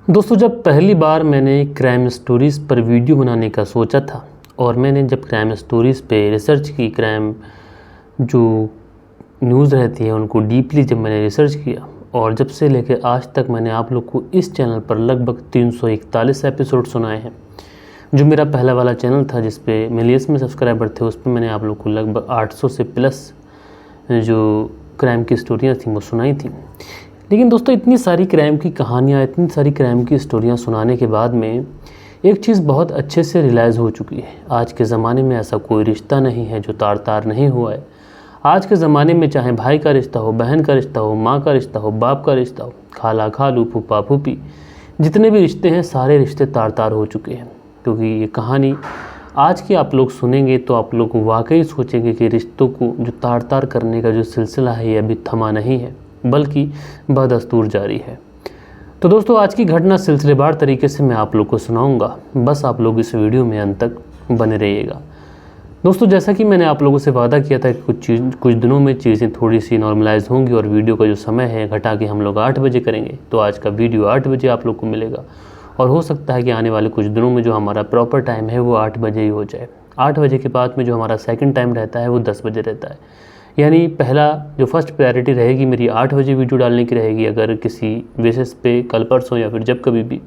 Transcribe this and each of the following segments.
दोस्तों, जब पहली बार मैंने क्राइम स्टोरीज़ पर वीडियो बनाने का सोचा था और मैंने जब क्राइम स्टोरीज़ पे रिसर्च की, क्राइम जो न्यूज़ रहती है उनको डीपली जब मैंने रिसर्च किया और जब से लेके आज तक मैंने आप लोग को इस चैनल पर लगभग 341 एपिसोड सुनाए हैं। जो मेरा पहला वाला चैनल था जिस पे मिलियंस में सब्सक्राइबर थे, उस पर मैंने आप लोग को लगभग 800 से प्लस जो क्राइम की स्टोरियाँ थी वो सुनाई थी। लेकिन दोस्तों, इतनी सारी क्राइम की कहानियाँ, इतनी सारी क्राइम की स्टोरियाँ सुनाने के बाद में एक चीज़ बहुत अच्छे से रियलाइज़ हो चुकी है। आज के ज़माने में ऐसा कोई रिश्ता नहीं है जो तार तार नहीं हुआ है। आज के ज़माने में चाहे भाई का रिश्ता हो, बहन का रिश्ता हो, माँ का रिश्ता हो, बाप का रिश्ता हो, खाला खालू, फूफा फूफी, जितने भी रिश्ते हैं सारे रिश्ते तार तार हो चुके हैं। क्योंकि ये कहानी आज की आप लोग सुनेंगे तो आप लोग वाकई सोचेंगे कि रिश्तों को जो तार तार करने का जो सिलसिला है ये अभी थमा नहीं है, बल्कि बदस्तूर जारी है। तो दोस्तों, आज की घटना सिलसिलेवार तरीके से मैं आप लोग को सुनाऊंगा। बस आप लोग इस वीडियो में अंत तक बने रहिएगा। दोस्तों, जैसा कि मैंने आप लोगों से वादा किया था कि कुछ दिनों में चीज़ें थोड़ी सी नॉर्मलाइज होंगी और वीडियो का जो समय है घटा के हम लोग 8 बजे करेंगे। तो आज का वीडियो 8 बजे आप लोग को मिलेगा और हो सकता है कि आने वाले कुछ दिनों में जो हमारा प्रॉपर टाइम है वो 8 बजे ही हो जाए। 8 बजे के बाद में जो हमारा सेकंड टाइम रहता है वो 10 बजे रहता है। यानी पहला जो फर्स्ट प्रायोरिटी रहेगी मेरी 8 बजे वीडियो डालने की रहेगी, अगर किसी बेसिस पे कल परसों या फिर जब कभी भी,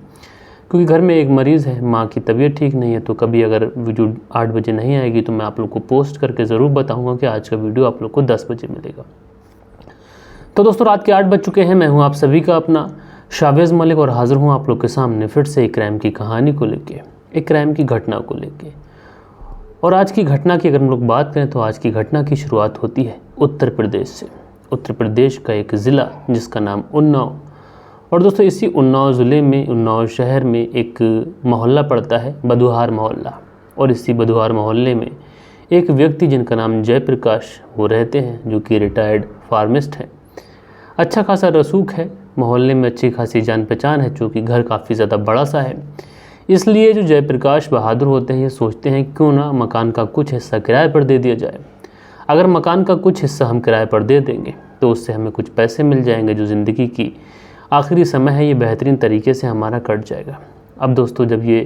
क्योंकि घर में एक मरीज़ है, माँ की तबीयत ठीक नहीं है, तो कभी अगर वीडियो 8 बजे नहीं आएगी तो मैं आप लोग को पोस्ट करके ज़रूर बताऊंगा कि आज का वीडियो आप लोग को 10 बजे मिलेगा। तो दोस्तों, रात के 8 बज चुके हैं। मैं हूँ आप सभी का अपना शावेज़ मलिक और हाज़िर हूँ आप लोग के सामने फिर से एक क्राइम की कहानी को लेके, एक क्राइम की घटना को लेके। और आज की घटना की अगर हम लोग बात करें तो आज की घटना की शुरुआत होती है उत्तर प्रदेश से। उत्तर प्रदेश का एक ज़िला जिसका नाम उन्नाव। और दोस्तों, इसी उन्नाव ज़िले में, उन्नाव शहर में एक मोहल्ला पड़ता है, बधुहार मोहल्ला। और इसी बधुहार मोहल्ले में एक व्यक्ति जिनका नाम जयप्रकाश वो रहते हैं, जो कि रिटायर्ड फार्मिस्ट हैं। अच्छा खासा रसूख है, मोहल्ले में अच्छी खासी जान पहचान है, चूँकि घर काफ़ी ज़्यादा बड़ा सा है। इसलिए जो जयप्रकाश बहादुर होते हैं ये सोचते हैं क्यों ना मकान का कुछ हिस्सा किराए पर दे दिया जाए। अगर मकान का कुछ हिस्सा हम किराए पर दे देंगे तो उससे हमें कुछ पैसे मिल जाएंगे, जो ज़िंदगी की आखिरी समय है ये बेहतरीन तरीके से हमारा कट जाएगा। अब दोस्तों, जब ये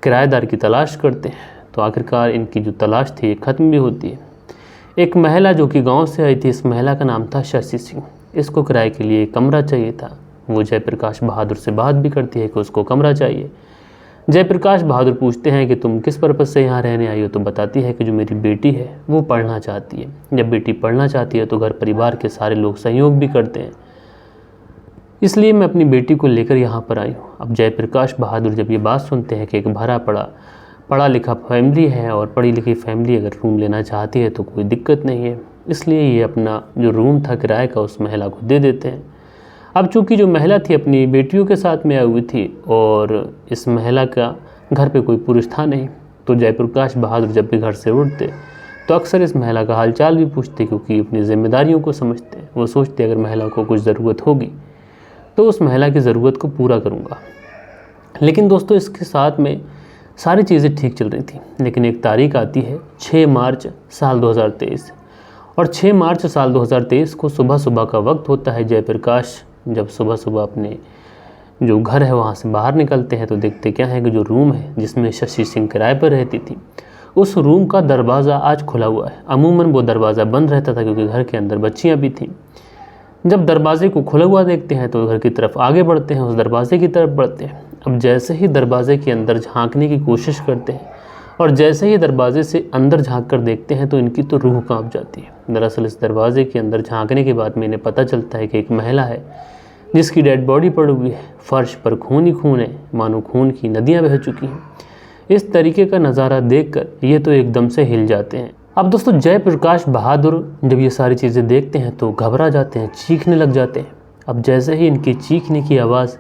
किराएदार की तलाश करते हैं तो आखिरकार इनकी जो तलाश थी ये ख़त्म भी होती है। एक महिला जो कि गाँव से आई थी, इस महिला का नाम था शशि सिंह। इसको किराए के लिए एक कमरा चाहिए था। वो जयप्रकाश बहादुर से बात भी करती है कि उसको कमरा चाहिए। जयप्रकाश बहादुर पूछते हैं कि तुम किस पर्पज़ से यहाँ रहने आई हो, तो बताती है कि जो मेरी बेटी है वो पढ़ना चाहती है। जब बेटी पढ़ना चाहती है तो घर परिवार के सारे लोग सहयोग भी करते हैं, इसलिए मैं अपनी बेटी को लेकर यहाँ पर आई हूँ। अब जयप्रकाश बहादुर जब ये बात सुनते हैं कि एक पढ़ा लिखा फैमिली है और पढ़ी लिखी फैमिली अगर रूम लेना चाहती है तो कोई दिक्कत नहीं है, इसलिए ये अपना जो रूम था किराए का उस महिला को दे देते हैं। अब चूँकि जो महिला थी अपनी बेटियों के साथ में आई हुई थी और इस महिला का घर पे कोई पुरुष था नहीं, तो जयप्रकाश बहादुर जब भी घर से उठते तो अक्सर इस महिला का हालचाल भी पूछते, क्योंकि अपनी जिम्मेदारियों को समझते हैं। वो सोचते अगर महिला को कुछ ज़रूरत होगी तो उस महिला की ज़रूरत को पूरा करूँगा। लेकिन दोस्तों, इसके साथ में सारी चीज़ें ठीक चल रही थी। लेकिन एक तारीख आती है 6 मार्च साल 2023, और 6 मार्च साल 2023 को सुबह सुबह का वक्त होता है। जयप्रकाश जब सुबह सुबह अपने जो घर है वहाँ से बाहर निकलते हैं तो देखते क्या है कि जो रूम है जिसमें शशि सिंह किराए पर रहती थी, उस रूम का दरवाज़ा आज खुला हुआ है। अमूमन वो दरवाज़ा बंद रहता था क्योंकि घर के अंदर बच्चियाँ भी थीं। जब दरवाजे को खुला हुआ देखते हैं तो घर की तरफ आगे बढ़ते हैं, उस दरवाजे की तरफ बढ़ते हैं। अब जैसे ही दरवाजे के अंदर झांकने की कोशिश करते हैं और जैसे ही दरवाजे से अंदर झांक कर देखते हैं तो इनकी तो रूह कांप जाती है। दरअसल इस दरवाजे के अंदर झांकने के बाद में इन्हें पता चलता है कि एक महिला है जिसकी डेड बॉडी पड़ी हुई है, फर्श पर खून ही खून है, मानो खून की नदियाँ बह चुकी हैं। इस तरीके का नज़ारा देखकर ये तो एकदम से हिल जाते हैं। अब दोस्तों, जयप्रकाश बहादुर जब ये सारी चीज़ें देखते हैं तो घबरा जाते हैं, चीखने लग जाते हैं। अब जैसे ही इनकी चीखने की आवाज़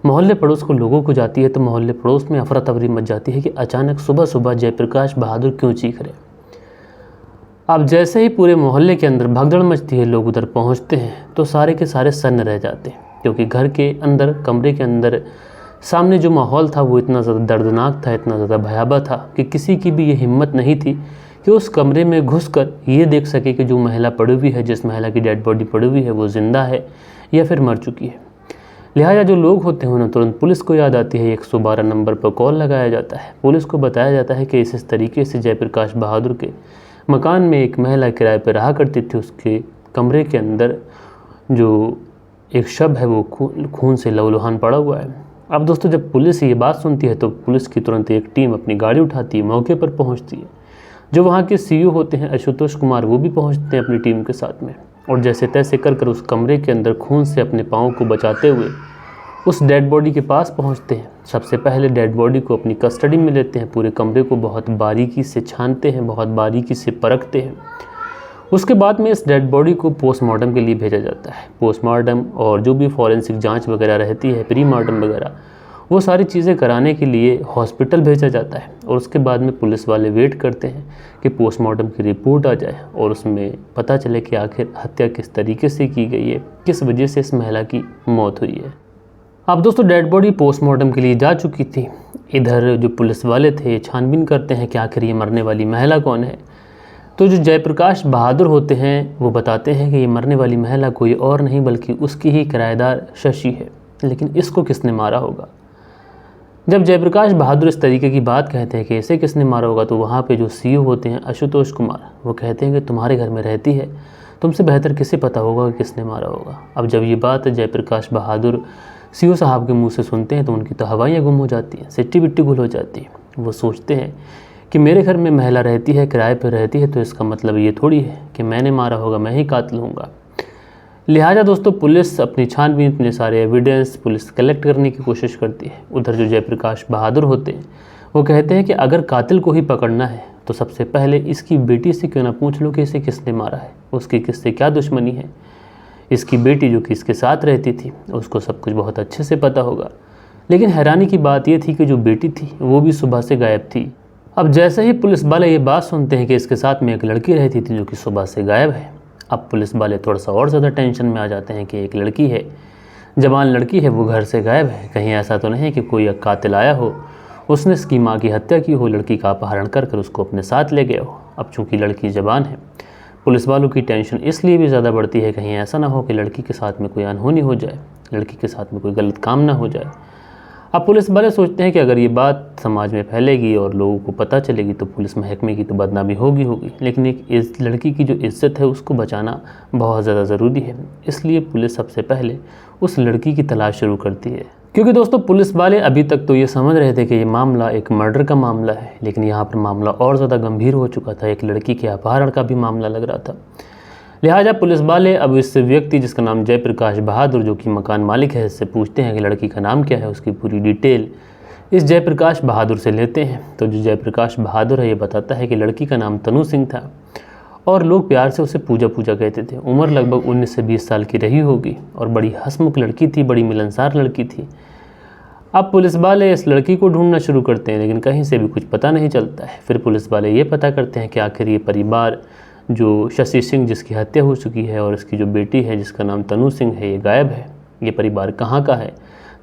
मोहल्ले पड़ोस को लोगों को जाती है तो मोहल्ले पड़ोस में अफरा तफरी मच जाती है कि अचानक सुबह सुबह जयप्रकाश बहादुर क्यों चीख रहे। अब जैसे ही पूरे मोहल्ले के अंदर भगदड़ मचती है, लोग उधर पहुंचते हैं तो सारे के सारे सन्न रह जाते हैं, क्योंकि घर के अंदर, कमरे के अंदर सामने जो माहौल था वो इतना ज़्यादा दर्दनाक था, इतना ज़्यादा भयावह था कि किसी की भी ये हिम्मत नहीं थी कि उस कमरे में घुसकर ये देख सके कि जो महिला पड़ी हुई है, जिस महिला की डेड बॉडी पड़ी हुई है, वो ज़िंदा है या फिर मर चुकी है। लिहाजा जो लोग होते हैं उन्हें तुरंत पुलिस को याद आती है। 112 नंबर पर कॉल लगाया जाता है। पुलिस को बताया जाता है कि इस तरीके से जयप्रकाश बहादुर के मकान में एक महिला किराए पर रहा करती थी। उसके कमरे के अंदर जो एक शव है वो खून से लहूलुहान पड़ा हुआ है। अब दोस्तों जब पुलिस ये बात सुनती है तो पुलिस की तुरंत एक टीम अपनी गाड़ी उठाती है, मौके पर पहुंचती है। जो वहाँ के सीईओ होते हैं आशुतोष कुमार, वो भी पहुंचते हैं अपनी टीम के साथ में, और जैसे तैसे कर उस कमरे के अंदर खून से अपने पाँव को बचाते हुए उस डेड बॉडी के पास पहुंचते हैं। सबसे पहले डेड बॉडी को अपनी कस्टडी में लेते हैं, पूरे कमरे को बहुत बारीकी से छानते हैं, बहुत बारीकी से परखते हैं। उसके बाद में इस डेड बॉडी को पोस्टमार्टम के लिए भेजा जाता है। पोस्टमार्टम और जो भी फॉरेंसिक जांच वगैरह रहती है, प्रीमार्टम वगैरह, वो सारी चीज़ें कराने के लिए हॉस्पिटल भेजा जाता है। और उसके बाद में पुलिस वाले वेट करते हैं कि पोस्टमार्टम की रिपोर्ट आ जाए और उसमें पता चले कि आखिर हत्या किस तरीके से की गई है, किस वजह से इस महिला की मौत हुई है। अब दोस्तों डेड बॉडी पोस्टमार्टम के लिए जा चुकी थी। इधर जो पुलिस वाले थे छानबीन करते हैं कि आखिर ये मरने वाली महिला कौन है। तो जो जयप्रकाश बहादुर होते हैं वो बताते हैं कि ये मरने वाली महिला कोई और नहीं बल्कि उसकी ही किराएदार शशि है। लेकिन इसको किसने मारा होगा? जब जयप्रकाश बहादुर इस तरीके की बात कहते हैं कि इसे किसने मारा होगा, तो वहाँ पे जो सीईओ होते हैं आशुतोष कुमार, वो कहते हैं कि तुम्हारे घर में रहती है, तुमसे बेहतर किसे पता होगा कि किसने मारा होगा। अब जब ये बात जयप्रकाश बहादुर सीईओ साहब के मुंह से सुनते हैं तो उनकी तो हवाइयाँ गुम हो जाती हैं, सिट्टी बिट्टी गुल हो जाती है। वो सोचते हैं कि मेरे घर में महिला रहती है, किराए पर रहती है, तो इसका मतलब ये थोड़ी है कि मैंने मारा होगा, मैं ही कातिल हूँगा। लिहाजा दोस्तों पुलिस अपनी छानबीन, अपने सारे एविडेंस पुलिस कलेक्ट करने की कोशिश करती है। उधर जो जयप्रकाश बहादुर होते हैं वो कहते हैं कि अगर कातिल को ही पकड़ना है तो सबसे पहले इसकी बेटी से क्यों ना पूछ लो कि इसे किसने मारा है, उसकी किससे क्या दुश्मनी है। इसकी बेटी जो कि इसके साथ रहती थी उसको सब कुछ बहुत अच्छे से पता होगा। लेकिन हैरानी की बात यह थी कि जो बेटी थी वो भी सुबह से गायब थी। अब जैसे ही पुलिस वाले ये बात सुनते हैं कि इसके साथ में एक लड़की रहती थी जो कि सुबह से गायब है, अब पुलिस वाले थोड़ा सा और ज़्यादा टेंशन में आ जाते हैं कि एक लड़की है, जवान लड़की है, वो घर से गायब है। कहीं ऐसा तो नहीं कि कोई कातिल आया हो, उसने इसकी माँ की हत्या की हो, लड़की का अपहरण कर उसको अपने साथ ले गया हो। अब चूँकि लड़की जवान है, पुलिस वालों की टेंशन इसलिए भी ज़्यादा बढ़ती है कहीं ऐसा ना हो कि लड़की के साथ में कोई अनहोनी हो जाए, लड़की के साथ में कोई गलत काम ना हो जाए। अब पुलिस वाले सोचते हैं कि अगर ये बात समाज में फैलेगी और लोगों को पता चलेगी तो पुलिस महकमे की तो बदनामी होगी। लेकिन एक इस लड़की की जो इज्जत है उसको बचाना बहुत ज़्यादा ज़रूरी है। इसलिए पुलिस सबसे पहले उस लड़की की तलाश शुरू करती है। क्योंकि दोस्तों पुलिस वाले अभी तक तो ये समझ रहे थे कि ये मामला एक मर्डर का मामला है, लेकिन यहाँ पर मामला और ज़्यादा गंभीर हो चुका था। एक लड़की के अपहरण का भी मामला लग रहा था। लिहाजा पुलिस वाले अब इस व्यक्ति जिसका नाम जयप्रकाश बहादुर, जो कि मकान मालिक है, इससे पूछते हैं कि लड़की का नाम क्या है, उसकी पूरी डिटेल इस जयप्रकाश बहादुर से लेते हैं। तो जो जयप्रकाश बहादुर है ये बताता है कि लड़की का नाम तनु सिंह था और लोग प्यार से उसे पूजा कहते थे। उम्र लगभग 19 से 20 साल की रही होगी और बड़ी हंसमुख लड़की थी, बड़ी मिलनसार लड़की थी। अब पुलिस वाले इस लड़की को ढूंढना शुरू करते हैं, लेकिन कहीं से भी कुछ पता नहीं चलता है। फिर पुलिस वाले ये पता करते हैं कि आखिर ये परिवार जो शशि सिंह जिसकी हत्या हो चुकी है और इसकी जो बेटी है जिसका नाम तनु सिंह है, ये गायब है, ये परिवार कहाँ का है।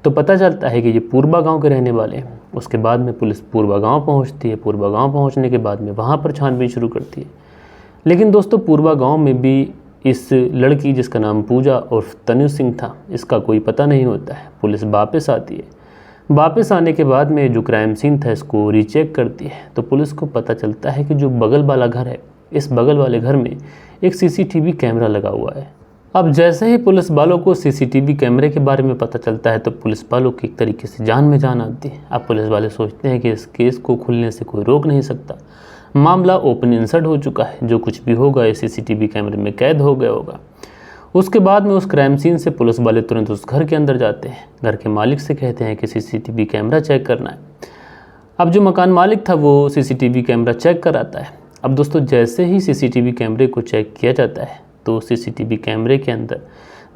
तो पता चलता है कि ये पूर्वा गांव के रहने वाले हैं। उसके बाद में पुलिस पूर्वा गांव पहुंचती है। पूर्वा गांव पहुंचने के बाद में वहाँ पर छानबीन शुरू करती है। लेकिन दोस्तों पूर्वा गांव में भी इस लड़की जिसका नाम पूजा और तनु सिंह था, इसका कोई पता नहीं होता है। पुलिस वापस आती है। वापस आने के बाद में जो क्राइम सीन था इसको रीचेक करती है, तो पुलिस को पता चलता है कि जो बगल वाला घर है, इस बगल वाले घर में एक सीसीटीवी कैमरा लगा हुआ है। अब जैसे ही पुलिस वालों को सीसीटीवी कैमरे के बारे में पता चलता है तो पुलिस वालों की एक तरीके से जान में जान आती है। अब पुलिस वाले सोचते हैं कि इस केस को खुलने से कोई रोक नहीं सकता, मामला ओपन इंसर्ट हो चुका है, जो कुछ भी होगा इस सीसीटीवी कैमरे में कैद हो गया होगा। उसके बाद में उस क्राइम सीन से पुलिस वाले तुरंत उस घर के अंदर जाते हैं। घर के मालिक से कहते हैं कि सीसीटीवी कैमरा चेक करना है। अब जो मकान मालिक था वो सीसीटीवी कैमरा चेक कराता है। अब दोस्तों जैसे ही सीसीटीवी कैमरे को चेक किया जाता है तो सीसीटीवी कैमरे के अंदर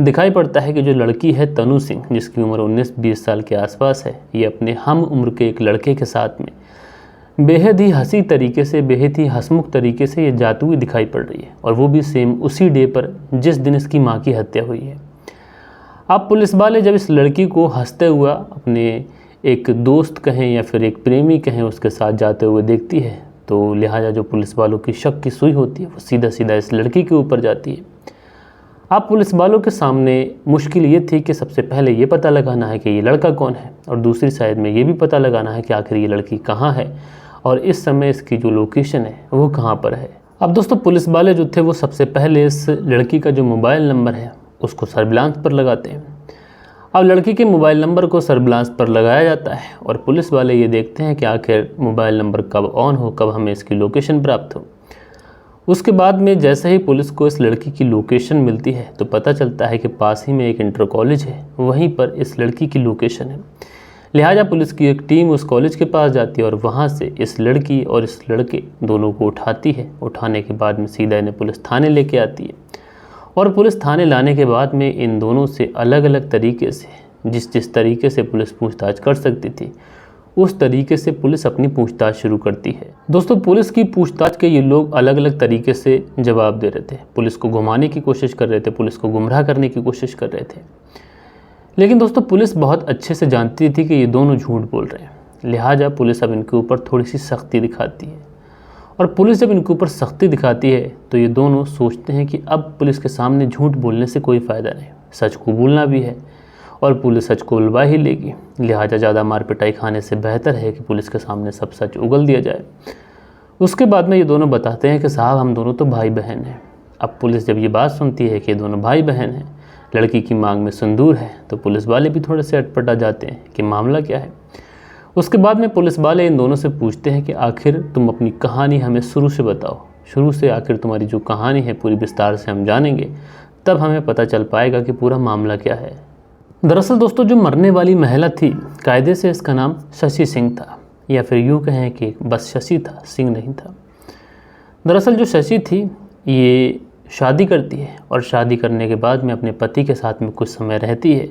दिखाई पड़ता है कि जो लड़की है तनु सिंह, जिसकी उम्र 19-20 साल के आसपास है, ये अपने हम उम्र के एक लड़के के साथ में बेहद ही हंसी तरीके से, बेहद ही हंसमुख तरीके से ये जाती हुई दिखाई पड़ रही है, और वो भी सेम उसी डे पर जिस दिन इसकी माँ की हत्या हुई है। अब पुलिस वाले जब इस लड़की को हंसते हुआ अपने एक दोस्त कहें या फिर एक प्रेमी कहें उसके साथ जाते हुए देखती है, तो लिहाजा जो पुलिस वालों की शक की सुई होती है वो सीधा सीधा इस लड़की के ऊपर जाती है। अब पुलिस वालों के सामने मुश्किल ये थी कि सबसे पहले ये पता लगाना है कि ये लड़का कौन है, और दूसरी साइड में ये भी पता लगाना है कि आखिर ये लड़की कहाँ है और इस समय इसकी जो लोकेशन है वो कहाँ पर है। अब दोस्तों पुलिस वाले जो थे वो सबसे पहले इस लड़की का जो मोबाइल नंबर है उसको सर्विलांस पर लगाते हैं। अब लड़की के मोबाइल नंबर को सर्विलांस पर लगाया जाता है और पुलिस वाले ये देखते हैं कि आखिर मोबाइल नंबर कब ऑन हो, कब हमें इसकी लोकेशन प्राप्त हो। उसके बाद में जैसे ही पुलिस को इस लड़की की लोकेशन मिलती है तो पता चलता है कि पास ही में एक इंटर कॉलेज है, वहीं पर इस लड़की की लोकेशन है। लिहाजा पुलिस की एक टीम उस कॉलेज के पास जाती है और वहाँ से इस लड़की और इस लड़के दोनों को उठाती है। उठाने के बाद में सीधा इन्हें पुलिस थाने लेके आती है और पुलिस थाने लाने के बाद में इन दोनों से अलग अलग तरीके से जिस तरीके से पुलिस पूछताछ कर सकती थी उस तरीके से पुलिस अपनी पूछताछ शुरू करती है। दोस्तों पुलिस की पूछताछ के ये लोग अलग अलग तरीके से जवाब दे रहे थे। पुलिस को घुमाने की कोशिश कर रहे थे, पुलिस को गुमराह करने की कोशिश कर रहे थे, लेकिन दोस्तों पुलिस बहुत अच्छे से जानती थी कि ये दोनों झूठ बोल रहे हैं। लिहाजा पुलिस अब इनके ऊपर थोड़ी सी सख्ती दिखाती है और पुलिस जब इनके ऊपर सख्ती दिखाती है तो ये दोनों सोचते हैं कि अब पुलिस के सामने झूठ बोलने से कोई फ़ायदा नहीं, सच को बोलना भी है और पुलिस सच को उलवा ही लेगी। लिहाजा ज़्यादा मार पिटाई खाने से बेहतर है कि पुलिस के सामने सब सच उगल दिया जाए। उसके बाद में ये दोनों बताते हैं कि साहब हम दोनों तो भाई बहन हैं। अब पुलिस जब ये बात सुनती है कि ये दोनों भाई बहन हैं, लड़की की मांग में सिंदूर है, तो पुलिस वाले भी थोड़े से अटपटा जाते हैं कि मामला क्या है। उसके बाद में पुलिस वाले इन दोनों से पूछते हैं कि आखिर तुम अपनी कहानी हमें शुरू से बताओ, शुरू से आखिर तुम्हारी जो कहानी है पूरी विस्तार से हम जानेंगे, तब हमें पता चल पाएगा कि पूरा मामला क्या है। दरअसल दोस्तों जो मरने वाली महिला थी कायदे से इसका नाम शशि सिंह था, या फिर यूँ कहें कि बस शशि था, सिंह नहीं था। दरअसल जो शशि थी ये शादी करती है और शादी करने के बाद में अपने पति के साथ में कुछ समय रहती है,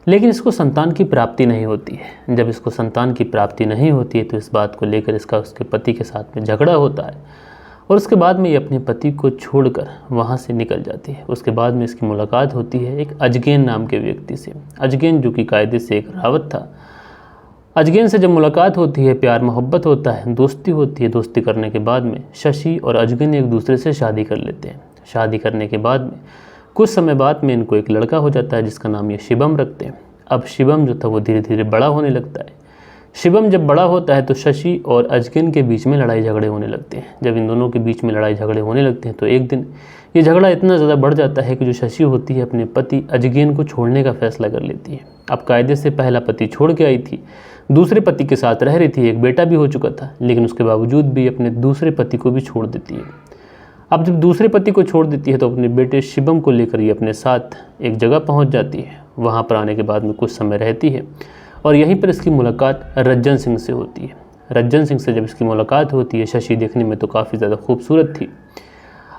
लेकिन इसको संतान की प्राप्ति नहीं होती है। जब इसको संतान की प्राप्ति नहीं होती है तो इस बात को लेकर इसका उसके पति के साथ में झगड़ा होता है और उसके बाद में ये अपने पति को छोड़कर वहाँ से निकल जाती है। उसके बाद में इसकी मुलाकात होती है एक अजगैन नाम के व्यक्ति से। अजगैन जो कि कायदे से एक रावत था। अजगैन से जब मुलाकात होती है, प्यार मोहब्बत होता है, दोस्ती होती है। दोस्ती करने के बाद में शशि और अजगैन एक दूसरे से शादी कर लेते हैं। शादी करने के बाद में कुछ समय बाद में इनको एक लड़का हो जाता है जिसका नाम ये शिवम रखते हैं। अब शिवम जो था वो धीरे धीरे बड़ा होने लगता है। शिवम जब बड़ा होता है तो शशि और अजगैन के बीच में लड़ाई झगड़े होने लगते हैं। जब इन दोनों के बीच में लड़ाई झगड़े होने लगते हैं तो एक दिन ये झगड़ा इतना ज़्यादा बढ़ जाता है कि जो शशि होती है अपने पति अजगैन को छोड़ने का फैसला कर लेती है। अब कायदे से पहला पति छोड़ के आई थी, दूसरे पति के साथ रह रही थी, एक बेटा भी हो चुका था, लेकिन उसके बावजूद भी अपने दूसरे पति को भी छोड़ देती है। अब जब दूसरे पति को छोड़ देती है तो अपने बेटे शिवम को लेकर ये अपने साथ एक जगह पहुंच जाती है। वहां पर आने के बाद में कुछ समय रहती है और यहीं पर इसकी मुलाकात रज्जन सिंह से होती है। रज्जन सिंह से जब इसकी मुलाकात होती है, शशि देखने में तो काफ़ी ज़्यादा खूबसूरत थी।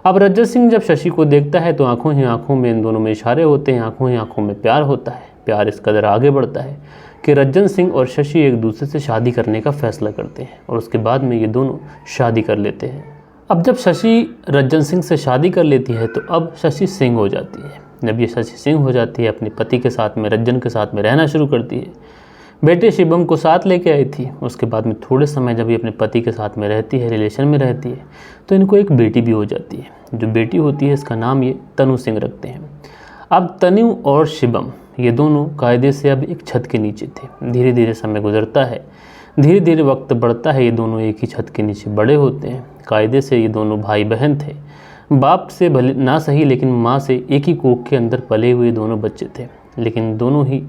अब रज्जन सिंह जब शशि को देखता है तो आंखों ही आंखों में इन दोनों में इशारे होते हैं, आंखों ही आंखों में प्यार होता है। प्यार इस कदर आगे बढ़ता है कि रज्जन सिंह और शशि एक दूसरे से शादी करने का फैसला करते हैं और उसके बाद में ये दोनों शादी कर लेते हैं। अब जब शशि रज्जन सिंह से शादी कर लेती है तो अब शशि सिंह हो जाती है। जब ये शशि सिंह हो जाती है, अपने पति के साथ में रज्जन के साथ में रहना शुरू करती है। बेटे शिवम को साथ लेके आई थी। उसके बाद में थोड़े समय जब ये अपने पति के साथ में रहती है, रिलेशन में रहती है, तो इनको एक बेटी भी हो जाती है। जो बेटी होती है इसका नाम ये तनु सिंह रखते हैं। अब तनु और शिवम ये दोनों कायदे से अब एक छत के नीचे थे। धीरे धीरे समय गुजरता है, धीरे धीरे वक्त बढ़ता है, ये दोनों एक ही छत के नीचे बड़े होते हैं। कायदे से ये दोनों भाई बहन थे। बाप से भले ना सही लेकिन माँ से एक ही कोख के अंदर पले हुए दोनों बच्चे थे, लेकिन दोनों ही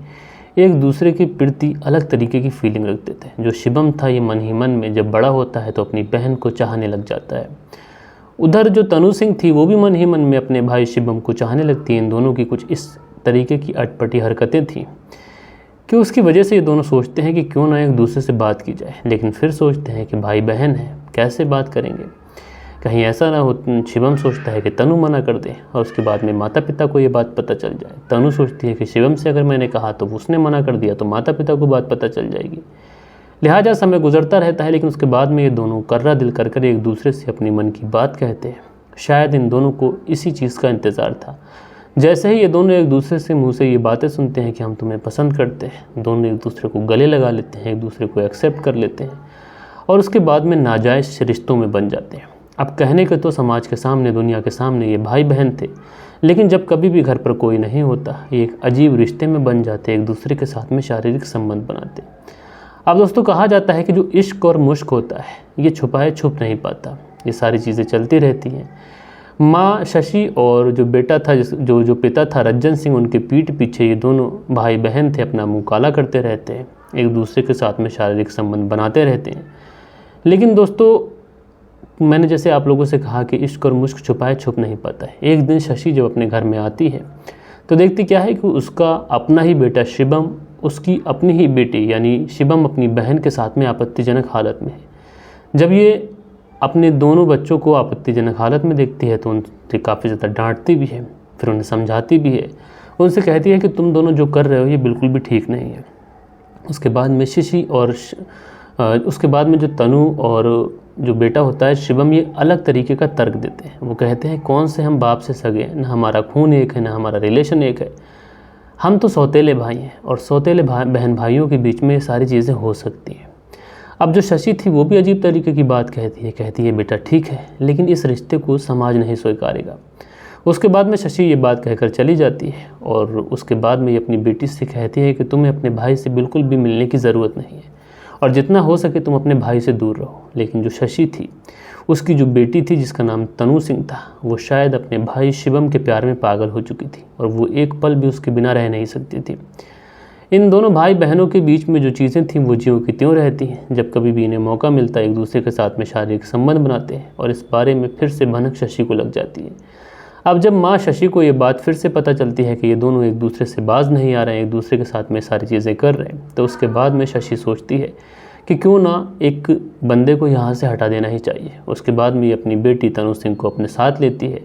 एक दूसरे के प्रति अलग तरीके की फीलिंग रखते थे। जो शिवम था ये मन ही मन में जब बड़ा होता है तो अपनी बहन को चाहने लग जाता है। उधर जो तनु सिंह थी वो भी मन ही मन में अपने भाई शिवम को चाहने लगती है। इन दोनों की कुछ इस तरीके की अटपटी हरकतें थी कि उसकी वजह से ये दोनों सोचते हैं कि क्यों ना एक दूसरे से बात की जाए, लेकिन फिर सोचते हैं कि भाई बहन है, कैसे बात करेंगे, कहीं ऐसा ना हो। शिवम सोचता है कि तनु मना कर दे और उसके बाद में माता पिता को ये बात पता चल जाए। तनु सोचती है कि शिवम से अगर मैंने कहा तो उसने मना कर दिया तो माता पिता को बात पता चल जाएगी। लिहाजा समय गुजरता रहता है, लेकिन उसके बाद में ये दोनों कर्रा दिल कर कर एक दूसरे से अपनी मन की बात कहते हैं। शायद इन दोनों को इसी चीज़ का इंतज़ार था। जैसे ही ये दोनों एक दूसरे से मुंह से ये बातें सुनते हैं कि हम तुम्हें पसंद करते हैं, दोनों एक दूसरे को गले लगा लेते हैं, एक दूसरे को एक्सेप्ट कर लेते हैं और उसके बाद में नाजायज़ रिश्तों में बन जाते हैं। अब कहने के तो समाज के सामने, दुनिया के सामने ये भाई बहन थे, लेकिन जब कभी भी घर पर कोई नहीं होता ये एक अजीब रिश्ते में बन जाते, एक दूसरे के साथ में शारीरिक संबंध बनाते। अब दोस्तों कहा जाता है कि जो इश्क और मुश्क होता है ये छुपाए छुप नहीं पाता, ये सारी चीज़ें चलती रहती हैं। माँ शशि और जो बेटा था जो पिता था रज्जन सिंह, उनके पीठ पीछे ये दोनों भाई बहन थे अपना मुंह काला करते रहते हैं, एक दूसरे के साथ में शारीरिक संबंध बनाते रहते हैं। लेकिन दोस्तों मैंने जैसे आप लोगों से कहा कि इश्क और मुश्क छुपाए छुप नहीं पाता है। एक दिन शशि जब अपने घर में आती है तो देखती क्या है कि उसका अपना ही बेटा शिवम उसकी अपनी ही बेटी यानी शिवम अपनी बहन के साथ में आपत्तिजनक हालत में है। जब ये अपने दोनों बच्चों को आपत्तिजनक हालत में देखती है तो उनसे काफ़ी ज़्यादा डांटती भी है, फिर उन्हें समझाती भी है, उनसे कहती है कि तुम दोनों जो कर रहे हो ये बिल्कुल भी ठीक नहीं है। उसके बाद में शशि और उसके बाद में जो तनु और जो बेटा होता है शिवम ये अलग तरीके का तर्क देते हैं। वो कहते हैं कौन से हम बाप से सगे हैं, ना हमारा खून एक है, ना हमारा रिलेशन एक है, हम तो सौतेले भाई हैं और सौतेले बहन भाइयों के बीच में ये सारी चीज़ें हो सकती हैं। अब जो शशि थी वो भी अजीब तरीके की बात कहती है बेटा ठीक है, लेकिन इस रिश्ते को समाज नहीं स्वीकारेगा। उसके बाद में शशि ये बात कहकर चली जाती है और उसके बाद में ये अपनी बेटी से कहती है कि तुम्हें अपने भाई से बिल्कुल भी मिलने की ज़रूरत नहीं है और जितना हो सके तुम अपने भाई से दूर रहो। लेकिन जो शशि थी उसकी जो बेटी थी जिसका नाम तनु सिंह था, वो शायद अपने भाई शिवम के प्यार में पागल हो चुकी थी और वो एक पल भी उसके बिना रह नहीं सकती थी। इन दोनों भाई बहनों के बीच में जो चीज़ें थीं वो ज्यों की त्यों रहती हैं। जब कभी भी इन्हें मौका मिलता है एक दूसरे के साथ में शारीरिक संबंध बनाते हैं और इस बारे में फिर से भनक शशि को लग जाती है। अब जब माँ शशि को ये बात फिर से पता चलती है कि ये दोनों एक दूसरे से बाज नहीं आ रहे हैं, एक दूसरे के साथ में सारी चीज़ें कर रहे हैं, तो उसके बाद में शशि सोचती है कि क्यों ना एक बंदे को यहाँ से हटा देना ही चाहिए। उसके बाद में ये अपनी बेटी तनु सिंह को अपने साथ लेती है,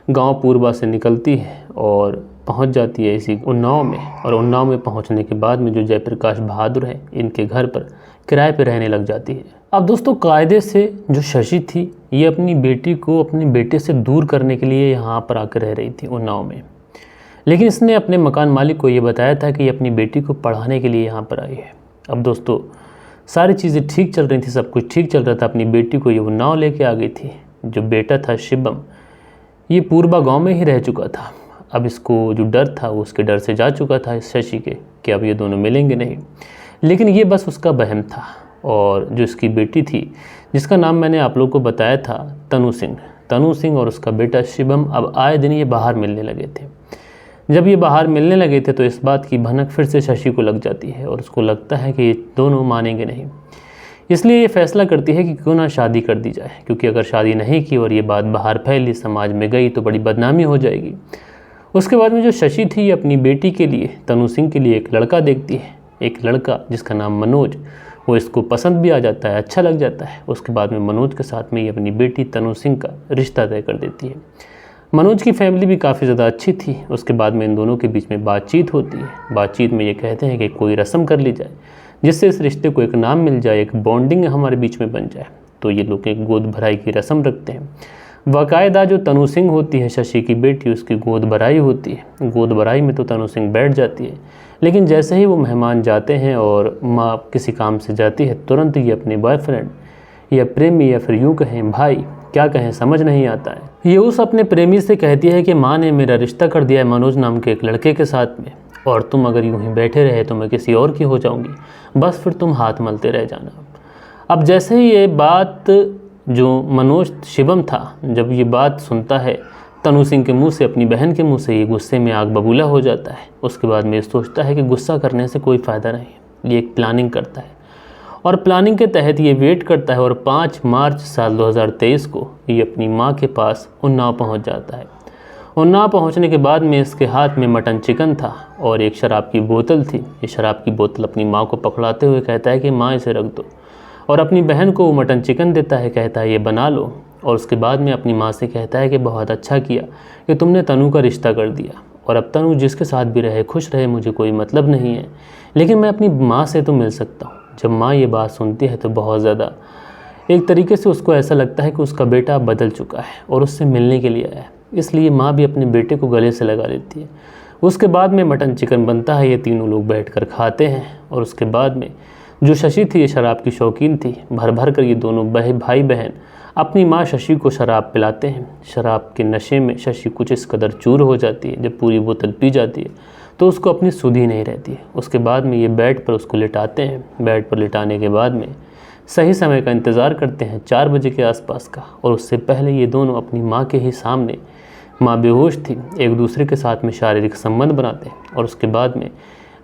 गांव पूर्वा से निकलती है और पहुंच जाती है इसी उन्नाव में। और उन्नाव में पहुंचने के बाद में जो जयप्रकाश बहादुर है इनके घर पर किराए पर रहने लग जाती है। अब दोस्तों कायदे से जो शशि थी ये अपनी बेटी को अपने बेटे से दूर करने के लिए यहाँ पर आकर रह रही थी उन्नाव में, लेकिन इसने अपने मकान मालिक को ये बताया था कि ये अपनी बेटी को पढ़ाने के लिए यहाँ पर आई है। अब दोस्तों सारी चीज़ें ठीक चल रही थी, सब कुछ ठीक चल रहा था, अपनी बेटी को ये उन्नाव लेके आ गई थी। जो बेटा था शिवम ये पूर्वा गांव में ही रह चुका था। अब इसको जो डर था वो उसके डर से जा चुका था इस शशि के कि अब ये दोनों मिलेंगे नहीं, लेकिन ये बस उसका वहम था। और जो इसकी बेटी थी जिसका नाम मैंने आप लोगों को बताया था तनु सिंह और उसका बेटा शिवम अब आए दिन ये बाहर मिलने लगे थे। जब ये बाहर मिलने लगे थे तो इस बात की भनक फिर से शशि को लग जाती है और उसको लगता है कि ये दोनों मानेंगे नहीं, इसलिए ये फैसला करती है कि क्यों ना शादी कर दी जाए, क्योंकि अगर शादी नहीं की और ये बात बाहर फैली, समाज में गई तो बड़ी बदनामी हो जाएगी। उसके बाद में जो शशि थी ये अपनी बेटी के लिए, तनु सिंह के लिए एक लड़का देखती है, एक लड़का जिसका नाम मनोज। वो इसको पसंद भी आ जाता है, अच्छा लग जाता है। उसके बाद में मनोज के साथ में ये अपनी बेटी तनु सिंह का रिश्ता तय कर देती है। मनोज की फैमिली भी काफ़ी ज़्यादा अच्छी थी। उसके बाद में इन दोनों के बीच में बातचीत होती है। बातचीत में ये कहते हैं कि कोई रस्म कर ली जाए जिससे इस रिश्ते को एक नाम मिल जाए, एक बॉन्डिंग हमारे बीच में बन जाए। तो ये लोग एक गोद भराई की रस्म रखते हैं। बाकायदा जो तनु सिंह होती है शशि की बेटी, उसकी गोद भराई होती है। गोद भराई में तो तनु सिंह बैठ जाती है, लेकिन जैसे ही वो मेहमान जाते हैं और माँ किसी काम से जाती है, तुरंत ये अपने बॉयफ्रेंड या प्रेमी या फिर यूँ कहें भाई, क्या कहें समझ नहीं आता है, ये उस अपने प्रेमी से कहती है कि माँ ने मेरा रिश्ता कर दिया है मनोज नाम के एक लड़के के साथ में, और तुम अगर यूं ही बैठे रहे तो मैं किसी और की हो जाऊंगी, बस फिर तुम हाथ मलते रह जाना। अब जैसे ही ये बात जो मनोज शिवम था, जब ये बात सुनता है तनु सिंह के मुंह से, अपनी बहन के मुंह से, ये गुस्से में आग बबूला हो जाता है। उसके बाद में ये सोचता है कि गुस्सा करने से कोई फ़ायदा नहीं। ये एक प्लानिंग करता है और प्लानिंग के तहत ये वेट करता है और 5 मार्च साल 2023 को ये अपनी माँ के पास उन्नाव पहुँच जाता है। उन्नाव पहुँचने के बाद में इसके हाथ में मटन चिकन था और एक शराब की बोतल थी। ये शराब की बोतल अपनी माँ को पकड़ाते हुए कहता है कि माँ इसे रख दो, और अपनी बहन को वो मटन चिकन देता है, कहता है ये बना लो। और उसके बाद में अपनी माँ से कहता है कि बहुत अच्छा किया कि तुमने तनु का रिश्ता कर दिया, और अब तनु जिसके साथ भी रहे खुश रहे, मुझे कोई मतलब नहीं है, लेकिन मैं अपनी माँ से तो मिल सकता हूँ। जब माँ ये बात सुनती है तो बहुत ज़्यादा एक तरीके से उसको ऐसा लगता है कि उसका बेटा बदल चुका है और उससे मिलने के लिए आया है, इसलिए माँ भी अपने बेटे को गले से लगा लेती है। उसके बाद में मटन चिकन बनता है, ये तीनों लोग बैठकर खाते हैं। और उसके बाद में जो शशि थी ये शराब की शौकीन थी, भर भर कर ये दोनों भाई बहन अपनी माँ शशि को शराब पिलाते हैं। शराब के नशे में शशि कुछ इस कदर चूर हो जाती है, जब पूरी बोतल पी जाती है तो उसको अपनी सुध ही नहीं रहती है। उसके बाद में ये बेड पर उसको लिटाते हैं। बेड पर लिटाने के बाद में सही समय का इंतज़ार करते हैं 4 बजे के आसपास का, और उससे पहले ये दोनों अपनी माँ के ही सामने, माँ बेहोश थी, एक दूसरे के साथ में शारीरिक संबंध बनाते हैं और उसके बाद में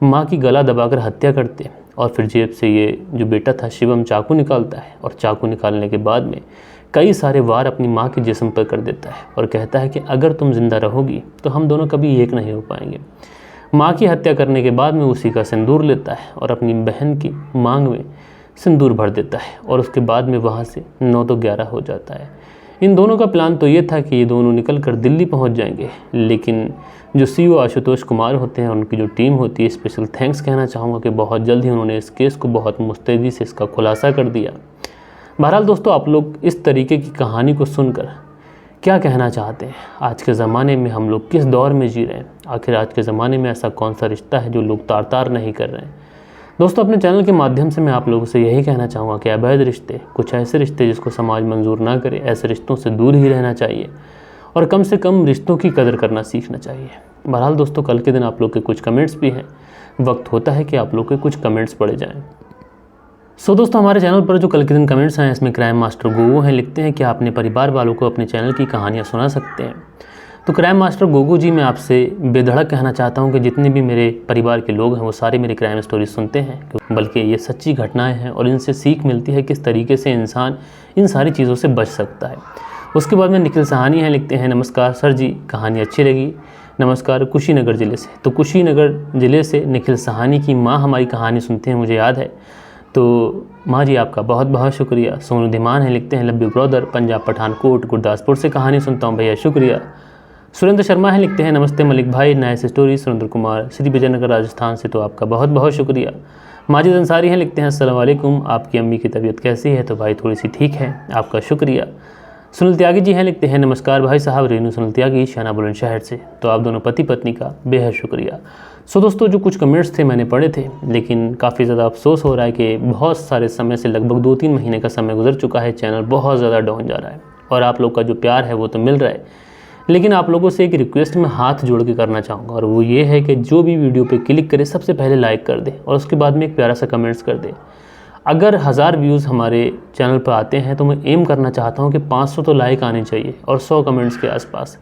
माँ की गला दबाकर हत्या करते हैं। और फिर जेब से ये जो बेटा था शिवम चाकू निकालता है और चाकू निकालने के बाद में कई सारे वार अपनी माँ के जिस्म पर कर देता है और कहता है कि अगर तुम ज़िंदा रहोगी तो हम दोनों कभी एक नहीं हो पाएंगे। माँ की हत्या करने के बाद में उसी का सिंदूर लेता है और अपनी बहन की मांग में सिंदूर भर देता है और उसके बाद में वहाँ से 9 तो 11 हो जाता है। इन दोनों का प्लान तो ये था कि ये दोनों निकल कर दिल्ली पहुँच जाएंगे, लेकिन जो CEO आशुतोष कुमार होते हैं, उनकी जो टीम होती है, स्पेशल थैंक्स कहना चाहूँगा कि बहुत जल्द ही उन्होंने इस केस को बहुत मुस्तैदी से इसका खुलासा कर दिया। बहरहाल दोस्तों, आप लोग इस तरीके की कहानी को सुनकर क्या कहना चाहते हैं? आज के ज़माने में हम लोग किस दौर में जी रहे हैं? आखिर आज के ज़माने में ऐसा कौन सा रिश्ता है जो लोग तार तार नहीं कर रहे हैं? दोस्तों, अपने चैनल के माध्यम से मैं आप लोगों से यही कहना चाहूँगा कि अवैध रिश्ते, कुछ ऐसे रिश्ते जिसको समाज मंजूर ना करे, ऐसे रिश्तों से दूर ही रहना चाहिए और कम से कम रिश्तों की कदर करना सीखना चाहिए। बहरहाल दोस्तों, कल के दिन आप लोग के कुछ कमेंट्स भी हैं, वक्त होता है कि आप लोग के कुछ कमेंट्स पढ़े जाएँ। दोस्तों, हमारे चैनल पर जो कल के दिन कमेंट्स आए, इसमें क्राइम मास्टर गोगो हैं, लिखते हैं कि आप अपने परिवार वालों को अपने चैनल की कहानियाँ सुना सकते हैं। तो क्राइम मास्टर गोगो जी, मैं आपसे बेधड़क कहना चाहता हूं कि जितने भी मेरे परिवार के लोग हैं वो सारे मेरी क्राइम स्टोरी सुनते हैं, बल्कि ये सच्ची घटनाएं हैं और इनसे सीख मिलती है किस तरीके से इंसान इन सारी चीज़ों से बच सकता है। उसके बाद में निखिल सहानी हैं, लिखते हैं नमस्कार सर जी, कहानी अच्छी लगी। नमस्कार कुशीनगर ज़िले से। तो कुशीनगर ज़िले से निखिल सहानी की माँ हमारी कहानी सुनते हैं, मुझे याद है। तो माँ जी, आपका बहुत बहुत शुक्रिया। सोनू धीमान है, लिखते हैं love you brother, Punjab Pathankot Gurdaspur से कहानी सुनता हूँ भैया, शुक्रिया। सुरेंद्र शर्मा है, लिखते हैं नमस्ते मलिक भाई, नाइस स्टोरी। सुरेंद्र कुमार श्री विजयनगर राजस्थान से, तो आपका बहुत बहुत शुक्रिया। माजिद अंसारी हैं, लिखते हैं अस्सलाम वालेकुम, आपकी अम्मी की तबीयत कैसी है? तो भाई थोड़ी सी ठीक है, आपका शुक्रिया। सुनील त्यागी जी हैं, लिखते हैं नमस्कार भाई साहब, रेनू सुनील त्यागी, शाना बुलंदशहर से, तो आप दोनों पति पत्नी का बेहद शुक्रिया। दोस्तों, जो कुछ कमेंट्स थे मैंने पढ़े थे, लेकिन काफ़ी ज़्यादा अफसोस हो रहा है कि बहुत सारे समय से, लगभग 2-3 महीने का समय गुजर चुका है, चैनल बहुत ज़्यादा डाउन जा रहा है और आप लोग का जो प्यार है वो तो मिल रहा है, लेकिन आप लोगों से एक रिक्वेस्ट मैं हाथ जोड़ के करना चाहूँगा, और वो ये है कि जो भी वीडियो पे क्लिक करे सबसे पहले लाइक कर दे और उसके बाद में एक प्यारा सा कमेंट्स कर दे। अगर 1000 व्यूज़ हमारे चैनल पर आते हैं तो मैं एम करना चाहता हूँ कि 500 तो लाइक आने चाहिए और 100 कमेंट्स के आसपास।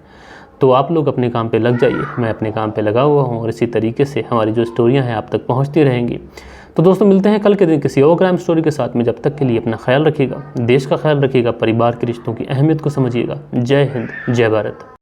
तो आप लोग अपने काम पे लग जाइए, मैं अपने काम पे लगा हुआ हूँ और इसी तरीके से हमारी जो स्टोरियाँ हैं आप तक पहुँचती रहेंगी। तो दोस्तों, मिलते हैं कल के दिन किसी और क्राइम स्टोरी के साथ में। जब तक के लिए अपना ख्याल रखिएगा, देश का ख्याल रखिएगा, परिवार के रिश्तों की अहमियत को समझिएगा। जय हिंद, जय भारत।